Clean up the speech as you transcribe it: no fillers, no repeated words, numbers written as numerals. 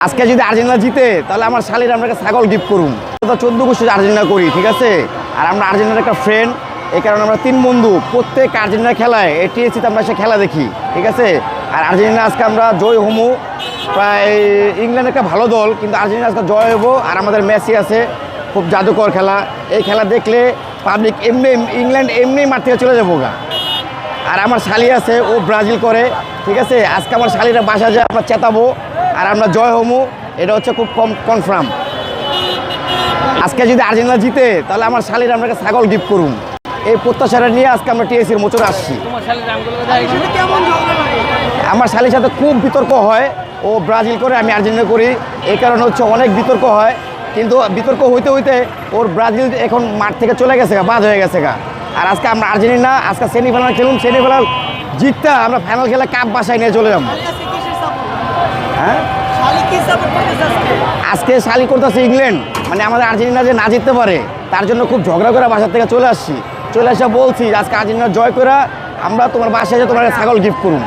আজকে যদি আর্জেন্টিনা জিতে তাহলে আমার শালির আমরা একটা ছাগল গিফট করুন। 14 বছর আর্জেন্টিনা করি, ঠিক আছে। আর আমরা আর্জেন্টিনার একটা ফ্রেন্ড, এই কারণে আমরা 3 বন্ধু প্রত্যেক আর্জেন্টিনা খেলায় এই টিএসসিতে আমরা এসে খেলা দেখি, ঠিক আছে। আর আর্জেন্টিনা আজকে আমরা জয় হমু। প্রায় ইংল্যান্ড একটা ভালো দল, কিন্তু আর্জেন্টিনা আজকে জয় হবো। আর আমাদের মেসি আছে, খুব জাদুকর খেলা। এই খেলা দেখলে পাবলিক এমনি ইংল্যান্ড এমনি মাঠ থেকে চলে যাবো গা। আর আমার শালি আছে, ও ব্রাজিল করে, ঠিক আছে। আজকে আমার শালিরা বাসা যায়, আমরা চেতাবো আর আমরা জয় হমু, এটা হচ্ছে খুব কনফার্ম। আজকে যদি আর্জেন্টিনা জিতে তাহলে আমার শালিরা আমরা একটা ছাগল গিফট করুন। এই প্রত্যাশাটা নিয়ে আজকে আমরা টিএসসির মোচরে আসছি। আমার শালির সাথে খুব বিতর্ক হয়, ও ব্রাজিল করে, আমি আর্জেন্টিনা করি। এই কারণে হচ্ছে অনেক বিতর্ক হয়, কিন্তু বিতর্ক হইতে হইতে ওর ব্রাজিল এখন মাঠ থেকে চলে গেছে গা, বাদ হয়ে গেছে গা। আর আজকে আমরা আর্জেন্টিনা আজকে সেমিফাইনাল খেলুন, সেমিফাইনাল জিততে আমরা ফাইনাল খেলে কাপ বাসায় নিয়ে চলে যাবো। হ্যাঁ, আজকে শালি করতেছে ইংল্যান্ড, মানে আমাদের আর্জেন্টিনা যে না জিততে পারে তার জন্য খুব ঝগড়া করে বাসার থেকে চলে আসছি। চলে এসে বলছি আজকে আর্জেন্টিনা জয় করে আমরা তোমার বাসায় যে তোমার ছাগল গিফট করুন।